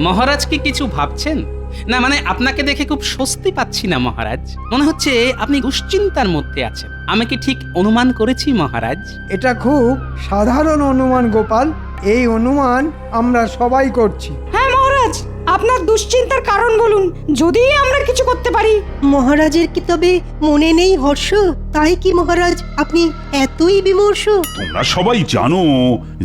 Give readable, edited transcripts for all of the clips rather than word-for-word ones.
মহারাজ কি কিছু ভাবছেন? না মানে আপনাকে দেখে খুব স্বস্তি পাচ্ছি না মহারাজ। মনে হচ্ছে আপনি দুশ্চিন্তার মধ্যে আছেন। আমি কি ঠিক অনুমান করেছি মহারাজ? এটা খুব সাধারণ অনুমান গোপাল, এই অনুমান আমরা সবাই করছি। হ্যাঁ মহারাজ, আপনার দুশ্চিন্তার কারণ বলুন, যদি আমরা কিছু করতে পারি। মহারাজের কি তবে মনে নেই হর্ষ? তাই কি মহারাজ আপনি এতই বিমর্ষ? তোমরা সবাই জানো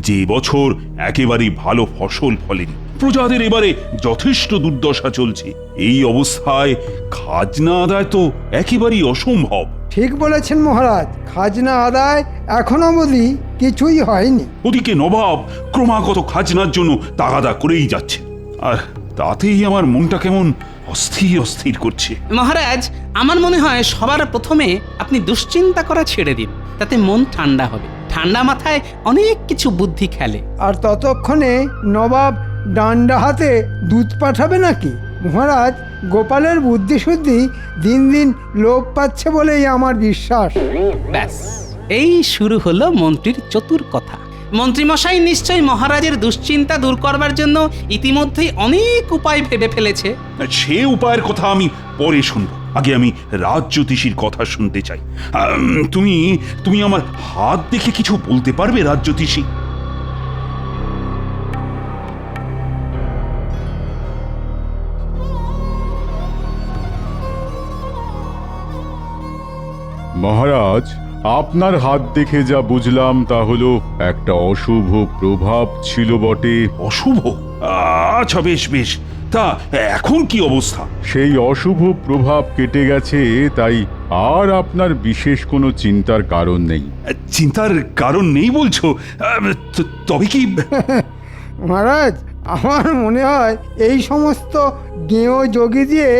যে বছর একেবারে ভালো ফসল ফলেনি, প্রজাদের এবারে যথেষ্ট দুর্দশা চলছে। এই অবস্থায় খাজনা আদায় তো একেবারেই অসম্ভব। ঠিক বলেছেন মহারাজ, খাজনা আদায় এখনো অবধি কিছুই হয়নি। ওদিকে নবাব ক্রমাগত খাজনার জন্য তাগাদা করেই যাচ্ছে, আর তাতেই আমার মনটা কেমন অস্থির অস্থির করছে। মহারাজ, আমার মনে হয় সবার প্রথমে আপনি দুশ্চিন্তা করা ছেড়ে দিন, তাতে মন ঠান্ডা হবে। ঠান্ডা মাথায় অনেক কিছু বুদ্ধি খেলে। আর ততক্ষণে নবাব ডান্ডা হাতে দুধ পাঠাবে নাকি? মহারাজ, গোপালের বুদ্ধিশুদ্ধি দিন দিন লোপ পাচ্ছে বলেই আমার বিশ্বাস। ব্যাস, এই শুরু হলো মন্ত্রীর চতুর কথা। মন্ত্রীমশাই নিশ্চয়ই মহারাজের দুশ্চিন্তা দূর করবার জন্য ইতিমধ্যেই অনেক উপায় ভেবে ফেলেছে। সে উপায়ের কথা আমি পরে শুনব, আগে আমি রাজজ্যোতিষীর কথা শুনতে চাই। তুমি তুমি আমার হাত দেখে কিছু বলতে পারবে রাজজ্যোতিষী? মহারাজ, আপনার হাত দেখে যা বুঝলাম তা হলো একটা অশুভ প্রভাব ছিল বটে। অশুভ? আচ্ছা, বেশ বেশ, তা এখন কি অবস্থা? সেই অশুভ প্রভাব কেটে গেছে, তাই আর আপনার বিশেষ কোনো চিন্তার কারণ নেই। চিন্তার কারণ নেই বলছো? তবে কি? মহারাজ, আমার মনে হয় এই সমস্ত গেঁয়ো যোগী দিয়ে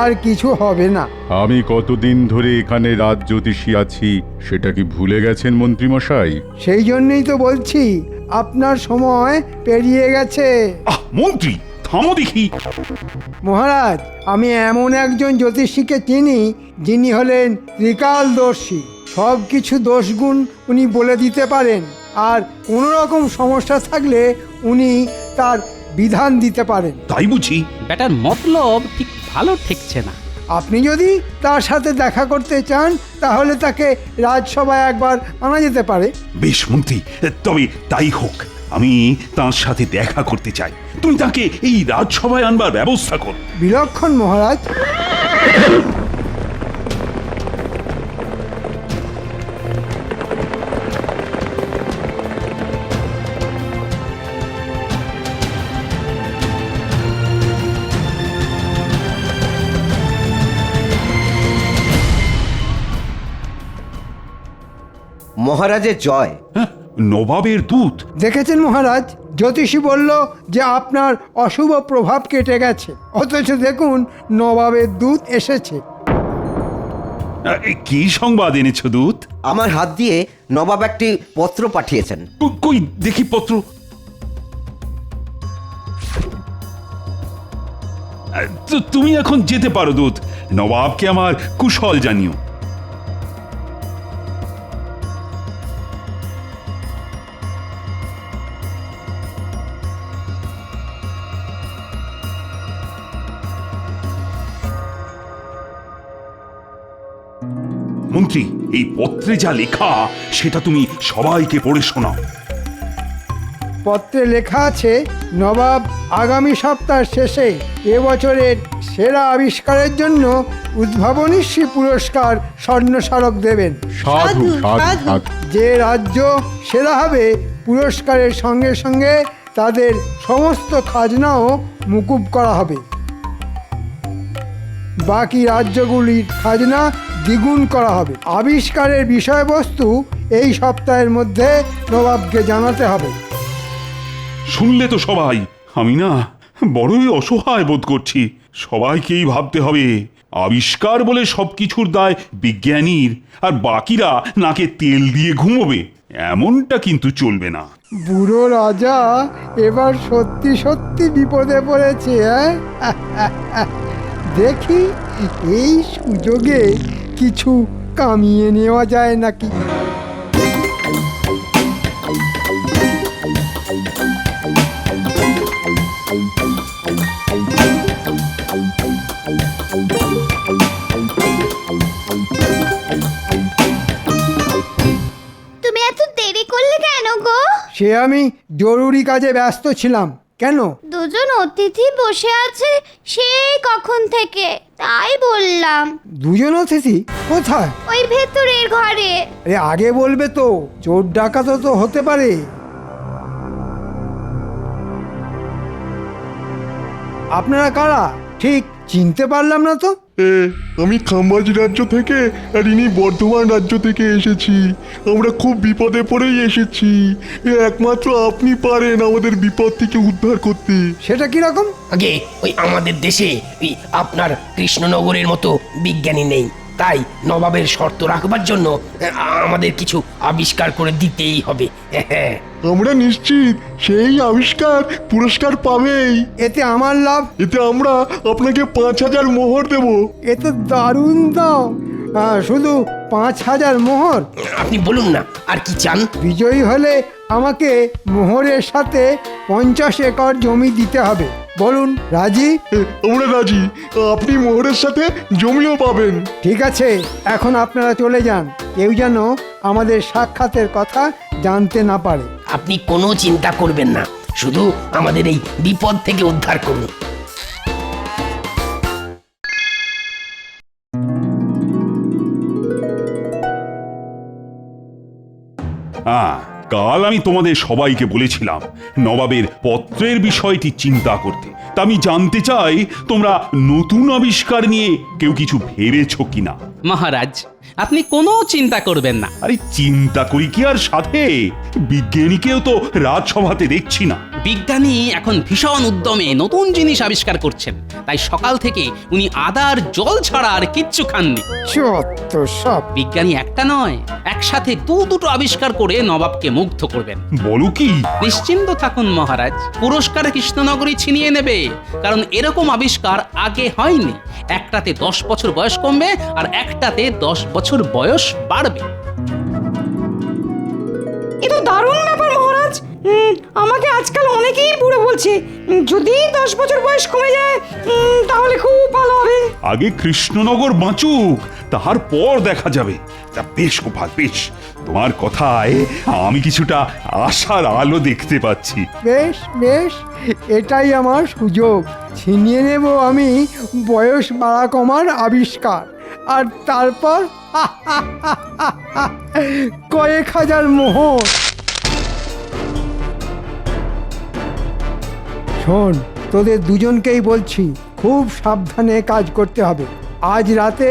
আর কিছু হবে না। আমি কতদিন ধরে এখানে রাজজ্যোতিষী আছি সেটা কি ভুলে গেছেন মন্ত্রীমশাই? সেই জন্যই তো বলছি, আপনার সময় পেরিয়ে গেছে। মন্ত্রী, থামো দেখি। মহারাজ, আমি এমন একজন জ্যোতিষীকে চিনি যিনি হলেন ত্রিকালদর্শী। সব কিছু দোষগুণ উনি বলে দিতে পারেন, আর কোনো রকম সমস্যা থাকলে উনি তার বিধান দিতে পারেন। তাই বুঝি? ব্যাটার মতলব ঠিক ভালো ঠেকছে না। আপনি যদি তার সাথে দেখা করতে চান তাহলে তাকে রাজসভায় একবার আনা যেতে পারে। বেশ মন্ত্রী, তবে তাই হোক। আমি তার সাথে দেখা করতে চাই। তুমি তাকে এই রাজসভায় আনবার ব্যবস্থা কর। বিলক্ষণ মহারাজ। মহারাজের জয়। নবাবের দূত? দেখেছেন মহারাজ, জ্যোতিষী বলল যে আপনার অশুভ প্রভাব কেটে গেছে, অথচ দেখুন নবাবের দূত এসেছে। কি সংবাদ এনেছ দূত? আমার হাত দিয়ে নবাব একটি পত্র পাঠিয়েছেন। কই দেখি পত্র। তুমি এখন যেতে পারো দূত। নবাবকে আমার কুশল জানিও। মন্ত্রী, এই পত্রে যা লেখা সেটা তুমি সবাইকে পড়ে শোনাও। পত্রে লেখা আছে, নবাব আগামী সপ্তাহ শেষে এবছরের সেরা আবিষ্কারের জন্য উদ্ভাবনীশ্রী পুরস্কার স্বর্ণ স্মারক দেবেন। সাধু সাধু সাধু। যে রাজ্য সেরা হবে পুরস্কারের সঙ্গে সঙ্গে তাদের সমস্ত খাজনাও মুকুব করা হবে। বাকি রাজ্যগুলির খাজনা দ্বিগুণ করা হবে। আবিষ্কারের বিষয়বস্তু এই সপ্তাহের মধ্যে নবাবকে জানাতে হবে। শুনলে তো সবাই, আমি না বড়ই অসহায় বোধ করছি। সবাইকেই ভাবতে হবে আবিষ্কার বলে সবকিছুর দায় বিজ্ঞানীর, আর বাকিরা নাকে তেল দিয়ে ঘুমোবে। এমনটা কিন্তু চলবে না। বুড়ো রাজা এবার সত্যি সত্যি বিপদে পড়েছে। দেখি এই সুযোগে কিছু কামিয়ে নেওয়া যায় নাকি। সে আমি জরুরি কাজে ব্যস্ত ছিলাম। কেন? দুজন অতিথি বসে আছে সেই কখন থেকে, তাই বললাম। দুজন অতিথি কোথায়? ওই ভেতরের ঘরে। আরে আগে বলবে তো, চোর ডাকাতও তো হতে পারে। আপনারা কারা ঠিক চিনতে পারলাম না তো। আমি খাম্বাজ রাজ্য থেকে আর ইনি বর্ধমান রাজ্য থেকে এসেছি। আমরা খুব বিপদে পড়েই এসেছি। একমাত্র আপনি পারেন আমাদের বিপদ থেকে উদ্ধার করতে। সেটা কিরকম? আগে ওই আমাদের দেশে ওই আপনার কৃষ্ণনগরের মতো বিজ্ঞানী নেই, তাই নবাবের শর্ত রাখবার জন্য আমাদের কিছু আবিষ্কার করে দিতেই হবে। হ্যাঁ, আমরা নিশ্চিত সেই আবিষ্কার পুরস্কার পাবেই। এতে আমার লাভ? এতে আমরা আপনাকে 5,000 মোহর দেব। এ তো দারুণ দাম। শুধু 5,000 মোহর? আপনি বলুন না আর কি চান। বিজয়ী হলে আমাকে মোহরের সাথে 50 একর জমি দিতে হবে। বলুন, রাজি? আমরা রাজি। আপনি মোহরের সাথে জমিও পাবেন। ঠিক আছে, এখন আপনারা চলে যান। কেউ যেন আমাদের সাক্ষাতের কথা জানতে না পারে। আপনি কোনো চিন্তা করবেন না, শুধু আমাদের এই বিপদ থেকে উদ্ধার করুন। কাল আমি তোমাদের সবাইকে বলেছিলাম নবাবের পত্রের বিষয়টি চিন্তা করতে। তা আমি জানতে চাই তোমরা নতুন আবিষ্কার নিয়ে কেউ কিছু ভেবেছো কিনা। মহারাজ, আপনি কোনো চিন্তা করবেন না। আরে চিন্তা করি কি আর সাথে, বিজ্ঞানীকেও তো রাজসভাতে দেখছি না। বিজ্ঞানী এখন ভীষণ উদ্যমে নতুন জিনিস আবিষ্কার করছেন, তাই সকাল থেকে উনি আদার জল ছাড়া আর কিচ্ছু খাননি। চত্ব সব। বিজ্ঞানী একটা নয়, একসাথে দুটো আবিষ্কার করে নবাবকে মুগ্ধ করবেন। বলো কি? নিশ্চিন্ত থাকুন মহারাজ, পুরস্কার কৃষ্ণনগরী ছিনিয়ে নেবে, কারণ এরকম আবিষ্কার আগে হয়নি। একটাতে 10 বছর বয়স কমবে আর একটাতে 10 বছর বয়স বাড়বে। এ তো দারুণ ব্যাপার মহারাজ। আমাকে আজকাল অনেকেই বুড়ো বলছে। যদি 10 বছর বয়স কমে যায় তাহলে খুব ভালো হবে। আগে কৃষ্ণনগর বাঁচুক, তারপর দেখা যাবে। তা বেশ গোপাল, বেশ, তোমার কথায় আমি কিছুটা আশার আলো দেখতে পাচ্ছি। বেশ বেশ, এটাই আমার সুযোগ। ছিনিয়ে নেব আমি বয়স বাড়া কমার আবিষ্কার, আর তারপর কয়েক হাজার মোহর। শোন, তোদের দুজনকেই বলছি, খুব সাবধানে কাজ করতে হবে। আজ রাতে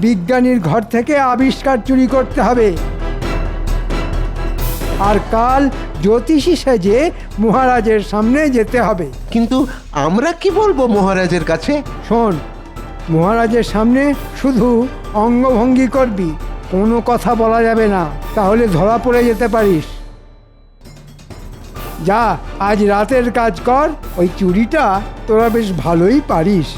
বিজ্ঞানীর ঘর থেকে আবিষ্কার চুরি করতে হবে, আর কাল জ্যোতিষী সেজে মহারাজের সামনে যেতে হবে। কিন্তু আমরা কি বলবো মহারাজের কাছে? শোন, মহারাজের সামনে শুধু অঙ্গভঙ্গি করবি, কোনো কথা বলা যাবে না, তাহলে ধরা পড়ে যেতে পারিস। যা, আজ রাতের কাজ কর। ওই চুরিটা তোরা বেশ ভালোই পারিস।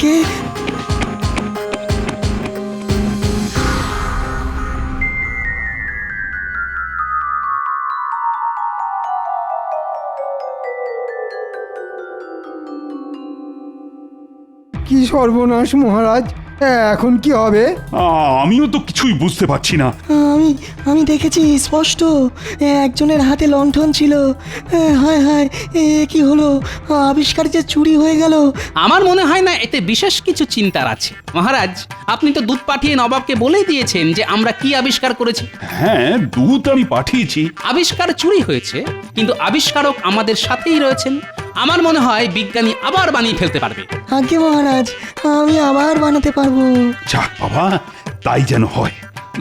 কে কি সর্বনাশ মহারাজ, এখন কি হবে? আমিও তো কিছুই বুঝতে পারছি না। আমি দেখেছি স্পষ্ট, একজনের হাতে লণ্ঠন ছিল। হায় হায়, কি হলো? আবিষ্কার যে চুরি হয়ে গেল। আমার মনে হয় না এতে বিশেষ কিছু চিন্তার আছে। মহারাজ, আপনি তো দূত পাঠিয়ে নবাবকে বলেই দিয়েছেন যে আমরা কি আবিষ্কার করেছি। হ্যাঁ, দূত আমি পাঠিয়েছি। আবিষ্কার চুরি হয়েছে, কিন্তু আবিষ্কারক আমাদের সাথেই রয়েছেন। আমার মনে হয় বিজ্ঞানী আবার বানিয়ে ফেলতে পারবে। আজ্ঞে মহারাজ, আমি আবার বানাতে পারবো। যাক বাবা, তাই যেন হয়।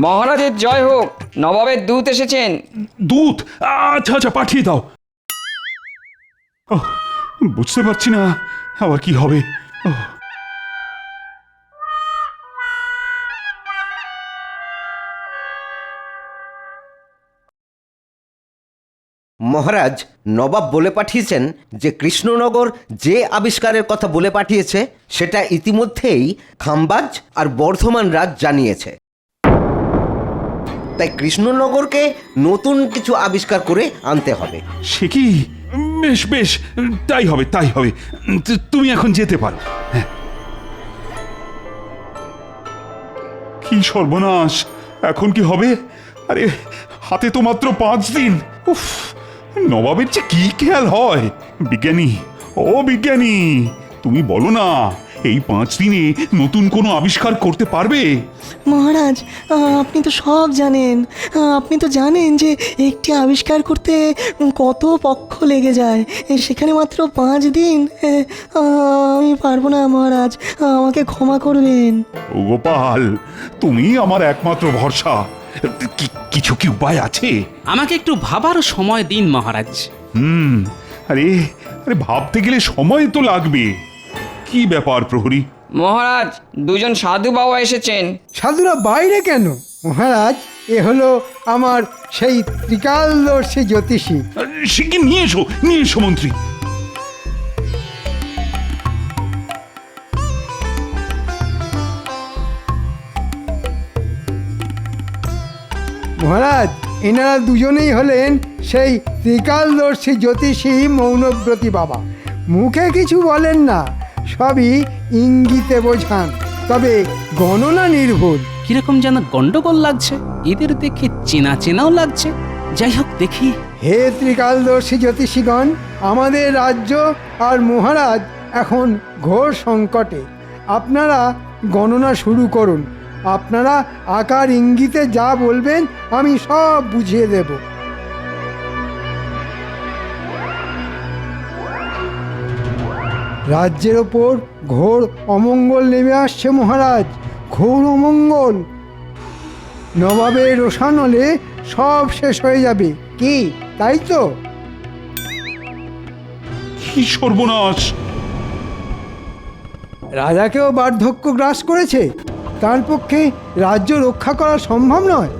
মহারাজের জয় হোক, নবাবের দূত এসেছেন। দূত? আচ্ছা আচ্ছা, পাঠিয়ে দাও। বুঝতে পারছি না আবার কি হবে। ওহ, মহারাজ, নবাব বলে পাঠিয়েছেন যে কৃষ্ণনগর যে আবিষ্কারের কথা বলে পাঠিয়েছে সেটা ইতিমধ্যেই খাম্বাজ আর বর্ধমান রাজ জানিয়েছে। তাই কৃষ্ণনগরকে নতুন কিছু আবিষ্কার করে আনতে হবে। সে কি? বেশ বেশ, তাই হবে তাই হবে। তুমি এখন যেতে পারো। হ্যাঁ। কি সর্বনাশ, এখন কি হবে? আরে হাতে তো মাত্র 5 দিন। উফ, নবাবের যে কি খেয়াল হয়। বিজ্ঞানী, ও বিজ্ঞানী, তুমি বলো না এই 5 দিনে নতুন কোনো আবিষ্কার করতে পারবে? মহারাজ, আপনি তো সব জানেন। আপনি তো জানেন যে একটি আবিষ্কার করতে কত পক্ষ লেগে যায়, সেখানে মাত্র 5 দিন। আমি পারবো না মহারাজ, আমাকে ক্ষমা করবেন। ও গোপাল, তুমি আমার একমাত্র ভরসা। কিছু কি উপায় আছে? আমাকে একটু ভাবার সময় দিন মহারাজ। আরে আরে ভাবতে গেলে সময় তো লাগবে। কি ব্যাপার প্রহরী? মহারাজ, দুজন সাধু বাবা এসেছেন। সাধুরা বাইরে কেন মহারাজ? এ হলো আমার সেই ত্রিকালদর্শী জ্যোতিষী। সে কি? নিয়ে এসো মন্ত্রী। মহারাজ, এনারা দুজনেই হলেন সেই ত্রিকালদর্শী জ্যোতিষী মৌনব্রতী বাবা। মুখে কিছু বলেন না, সবই ইঙ্গিতে বোঝান, তবে গণনা নির্ভুল। কিরকম যেন গন্ডগোল লাগছে, এদের দেখে চেনা চেনাও লাগছে। যাই হোক দেখি। হে ত্রিকালদর্শী জ্যোতিষীগণ, আমাদের রাজ্য আর মহারাজ এখন ঘোর সংকটে। আপনারা গণনা শুরু করুন। আপনারা আকার ইঙ্গিতে যা বলবেন আমি সব বুঝিয়ে দেব। রাজ্যের ওপর ঘোর অমঙ্গল নেমে আসছে মহারাজ, ঘোর অমঙ্গল। নবাবের রোষানলে সব শেষ হয়ে যাবে। কি তাই তো? কি সর্বনাশ! রাজাকেও বার্ধক্য গ্রাস করেছে, তার পক্ষে রাজ্য রক্ষা করা সম্ভব নয়।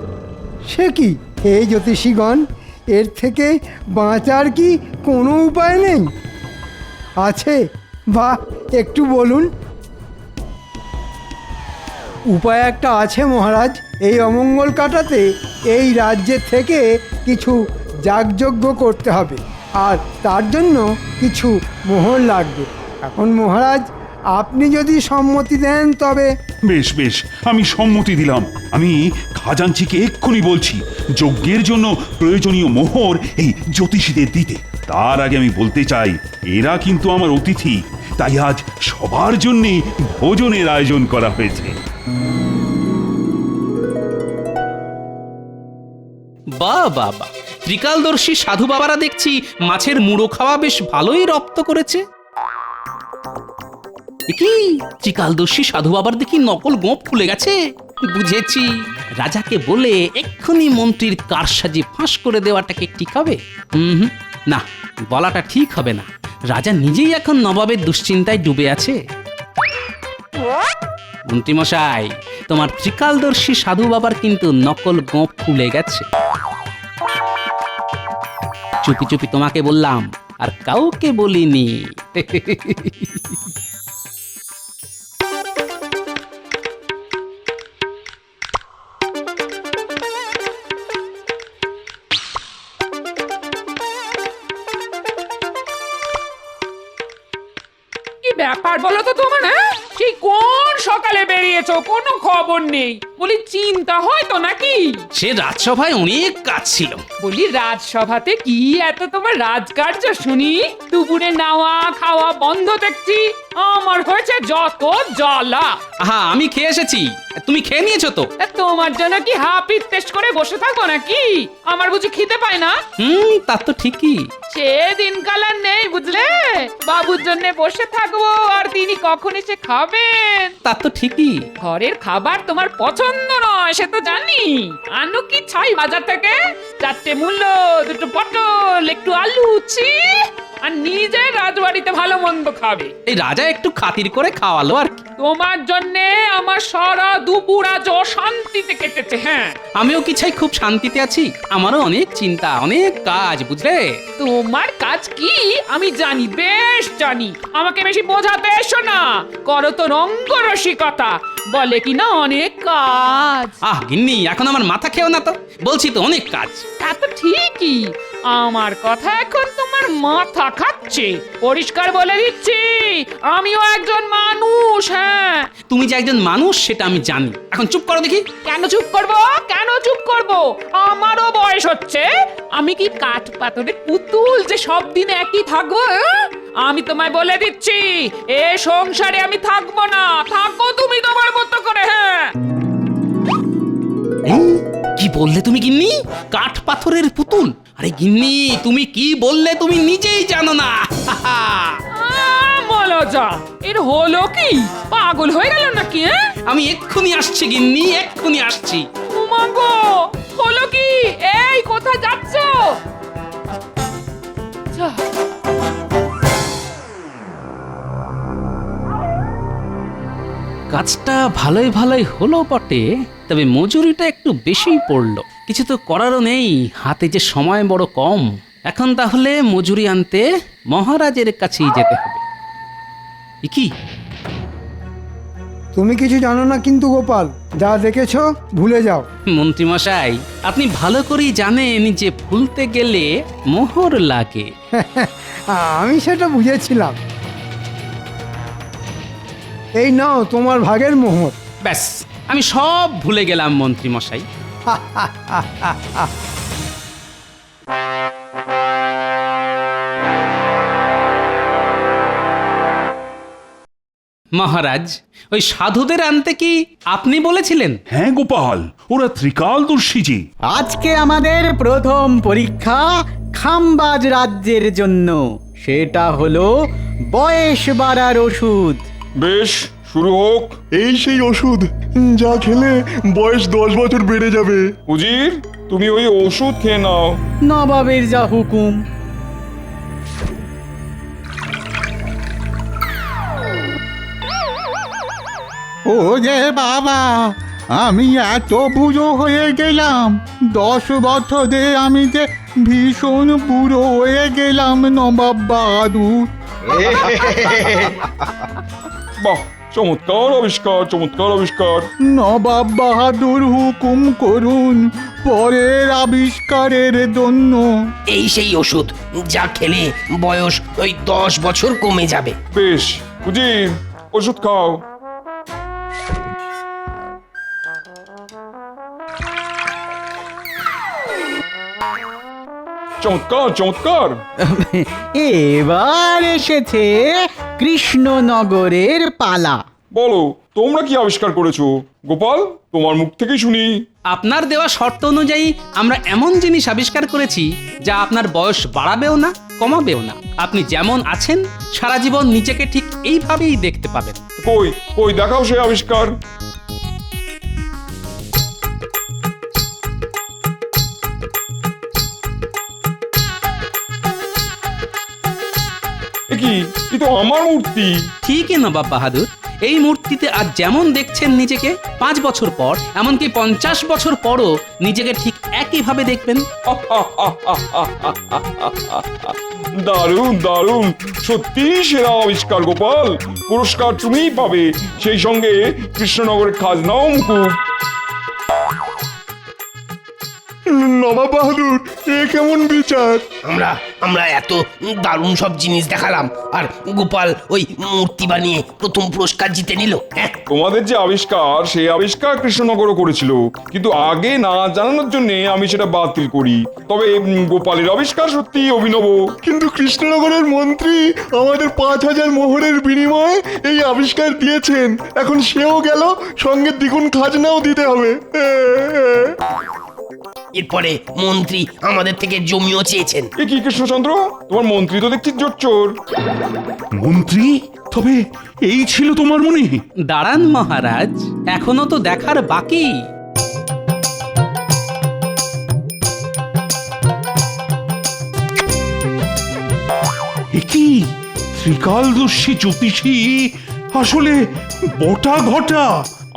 সে কি হে জ্যোতিষীগণ, এর থেকে বাঁচার কি কোনো উপায় নেই? আছে বা একটু বলুন। উপায় একটা আছে মহারাজ। এই অমঙ্গল কাটাতে এই রাজ্যের থেকে কিছু যাগযজ্ঞ করতে হবে, আর তার জন্য কিছু মোহর লাগবে। এখন মহারাজ, আপনি যদি সম্মতি দেন তবে। বেশ বেশ, আমি সম্মতি দিলাম। আমি খাজাঞ্চিকে এক্ষুনি বলছি যজ্ঞের জন্য প্রয়োজনীয় মোহর এই জ্যোতিষীদের দিতে। তার আগে আমি বলতে চাই, এরা কিন্তু আমার অতিথি, তাই আজ সবার জন্য ভোজনের আয়োজন করা হয়েছে। বাহ বাহ বাহ, ত্রিকালদর্শী সাধু বাবারা দেখছি মাছের মুড়ো খাওয়া বেশ ভালোই রপ্ত করেছে। কি ত্রিকালদর্শী সাধু বাবার দেখি নকল গোঁপ খুলে গেছে। বুঝেছি, রাজাকে বলে এক্ষুনি মন্ত্রীর কারসাজি ফাঁস করে দেওয়াটাকে ঠিক হবে? না, বলাটা ঠিক হবে না। রাজা নিজেই এখন নবাবের দুশ্চিন্তায় ডুবে আছে। মন্ত্রী মশাই, তোমার ত্রিকালদর্শী সাধু বাবার কিন্তু নকল গোঁপ খুলে গেছে। চুপি চুপি তোমাকে বললাম, আর কাউকে বলিনি। ব্যাপার বলো তো তোমার? হ্যাঁ, সেই কোন সকালে বেরিয়েছো, কোনো খবর নেই। বলি চিন্তা হয় তো নাকি? সে রাজসভায় অনেক কাজ ছিল। বলি রাজসভাতে কি এত তোমার রাজকার্য শুনি? দুপুরে নাওয়া খাওয়া বন্ধ দেখছি। আমার হয়েছে যত জ্বালা। আহা, আমি খেয়ে এসেছি, তুমি খেয়ে নিয়েছো তো? তোমার জন্য কি হাপিস টেস্ট করে বসে থাকো নাকি? আমার বুঝি খিদে পায় না? তা তো ঠিকই। সে দিনকাল আর নেই বুঝলে। বাবুর জন্য বসে থাকবো আর তিনি কখন এসে খাবেন। তা তো ঠিকই। ঘরের খাবার তোমার পছন্দ নয় সে তো জানি। আনু কি ছাই বাজার থেকে? 4টে মূল্য, 2টো পটল, একটু আলু, ছি। আর আর নিজে রাজবাড়িতে ভালো মন্দ খাবে। এই রাজা একটু খাতির করে খাওয়ালো আর কি। তোমার জন্যে আমার সারা দুপুর আজ অশান্তিতে কেটেছে। হ্যাঁ, আমিও কি চাই খুব শান্তিতে আছি? আমারও অনেক চিন্তা, অনেক কাজ, বুঝলে? তোমার কাজ কি আমি জানি, বেশ জানি। আমাকে বেশি বোঝাতে এসো না, করো তো রঙ্গরসিকতা, বলে কি না অনেক কাজ। গিন্নি, এখন আমার মাথা খেও না তো, বলছি তো অনেক কাজ। তা তো ঠিকই, আমার কথা এখন তোমার মাথা খাচ্ছে। পরিষ্কার বলে দিচ্ছি, আমিও একজন মানুষ। হ্যাঁ, তুমি যে একজন মানুষ সেটা আমি জানি। এখন চুপ করো দেখি। কেন চুপ করব? কেন চুপ করব? আমারও বয়স হচ্ছে। আমি কি কাঠ পাথরের পুতুল যে সব দিন একই থাকবো? আমি তোমায় বলে দিচ্ছি, এ সংসারে আমি থাকবো না। থাকো তুমি তোমার মতো করে। হ্যাঁ, কি বললে তুমি গিন্নি? কাঠ পাথরের পুতুল? আরে গিন্নি, তুমি কি বললে তুমি নিজেই জানো না। বলো যা, এর হলো কি? পাগল হয়ে গেল নাকি? আমি এক্ষুনি আসছি গিন্নি, এক্ষুনি আসছি। উমাগো, হলো কি? এই কোথায় যাচ্ছ? কাজটা ভালোই ভালোই হলো বটে, তবে মজুরিটা একটু বেশিই পড়লো। কিছু তো করারও নেই, হাতে যে সময় বড় কম। এখন তাহলে মজুরি আনতে মহারাজের কাছেই যেতে হবে। কি? তুমি কিছু জানো না কিন্তু গোপাল, যা দেখেছো ভুলে যাও। মন্ত্রীমশাই, আপনি ভালো করেই জানেন যে ভুলতে গেলে মোহর লাগে। আমি সেটা বুঝেছিলাম। এই নাও তোমার ভাগের মোহর। ব্যাস, আমি সব ভুলে গেলাম মন্ত্রীমশাই। মহারাজ, ওই সাধুদের আনতে কি আপনি বলেছিলেন? হ্যাঁ গোপাল, ওরা ত্রিকালদর্শী যে। আজকে আমাদের প্রথম পরীক্ষা খামবাজ রাজ্যের জন্য, সেটা হলো বয়স বাড়ার ওষুধ। বেশ, শুরু হোক। এই সেই ওষুধ যা খেলে বয়স 10 বছর বেড়ে যাবে। উজির, তুমি ওই ওষুধ খেয়ে নাও। নবাবের যা হুকুম। ও যে বাবা, আমি এত বুড়ো হয়ে গেলাম। 10 বছরে আমি যে ভীষণ বুড়ো হয়ে গেলাম নবাব বাহাদুর। বাহ, চমৎকার আবিষ্কার, চমৎকার আবিষ্কার। নবাব বাহাদুর হুকুম করুন পরের আবিষ্কারের জন্য। এই সেই ওষুধ যা খেলে বয়স ওই 10 বছর কমে যাবে। বেশ, উজির, ওষুধ খাও। চমৎকার, চমৎকার। এবার এসেছে কৃষ্ণনগরের পালা। বলো, তোমরা কি আবিষ্কার করেছো? গোপাল, তোমার মুখ থেকে শুনি। আপনার দেওয়া শর্ত অনুযায়ী আমরা এমন জিনিস আবিষ্কার করেছি যা আপনার বয়স বাড়াবেও না, কমাবেও না। আপনি যেমন আছেন সারা জীবন নিজেকে ঠিক এইভাবেই দেখতে পাবেন। কই কই দেখাও সেই আবিষ্কার। কি, এ তো আমার মূর্তি। ঠিকই নবাব বাহাদুর, এই মূর্তিতে আজ যেমন দেখছেন নিজেকে, 5 বছর পর, এমনকি 50 বছর পরও নিজেকে ঠিক একইভাবে দেখবেন। দারুণ, দারুণ, সত্যি সেরা আবিষ্কার গোপাল। পুরস্কার তুমিই পাবে, সেই সঙ্গে কৃষ্ণনগরের খাজনাও মুকুব। নবাব বাহাদুর, এ কেমন বিচার? আমরা এত দারুণ সব জিনিস দেখালাম, আর গোপাল ওই মূর্তি বানিয়ে প্রথম পুরস্কার জিতে নিল। তোমাদের যে আবিষ্কার, সেই আবিষ্কার কৃষ্ণনগরও করেছিল, কিন্তু আগে না জানানোর জন্য আমি সেটা বাতিল করি। তবে গোপালের আবিষ্কার সত্যি অভিনব। কিন্তু কৃষ্ণনগরের মন্ত্রী আমাদের 5000 মোহরের বিনিময়ে এই আবিষ্কার দিয়েছেন। এখন সেও গেল, সঙ্গে দ্বিগুণ খাজনাও দিতে হবে। এরপরে মন্ত্রী আমাদের থেকে জমিও চেয়েছেন। এ কি কৃষ্ণচন্দ্র, তোমার মন্ত্রী তো দেখছি জোচ্চোর। মন্ত্রী? তবে এই ছিল তোমার মনে? দাঁড়ান মহারাজ, এখনো তো দেখার বাকি। কি ত্রিকালদর্শী জ্যোতিষী আসলে বটা ঘটা?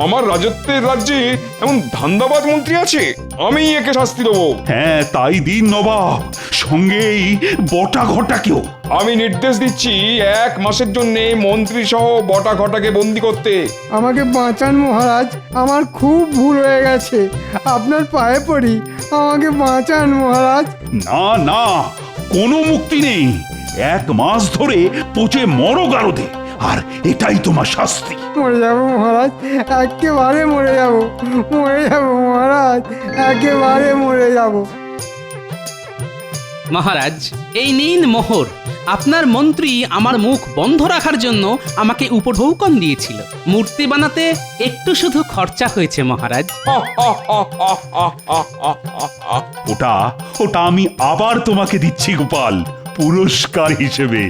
আমার রাজত্বের রাজ্যে এমন ধান্দাবাজ মন্ত্রী আছে, আমি একে শাস্তি দেবো। হ্যাঁ তাই দিন নবাব, সঙ্গেই বটা ঘটাকেও। আমি নির্দেশ দিচ্ছি 1 মাসের জন্য মন্ত্রী সহ বটা ঘটাকে বন্দি করতে। আমাকে বাঁচান মহারাজ, আমার খুব ভুল হয়ে গেছে, আপনার পায়ে পড়ি, আমাকে বাঁচান মহারাজ। না না, কোনো মুক্তি নেই। 1 মাস ধরে পচে মরো গারদে, আর এটাই তোমার শাস্তি। মরে যাব মহারাজ, একেবারে মরে যাব, মরে যাব মহারাজ, একেবারে মরে যাব। মহারাজ, এই নিন মোহর। আপনার মন্ত্রী আমার মুখ বন্ধ রাখার জন্য আমাকে উপঢৌকন দিয়েছিল। মূর্তি বানাতে একটু শুধু খরচা হয়েছে মহারাজ। ওটা আমি আবার তোমাকে দিচ্ছি গোপাল, পুরস্কার হিসেবে।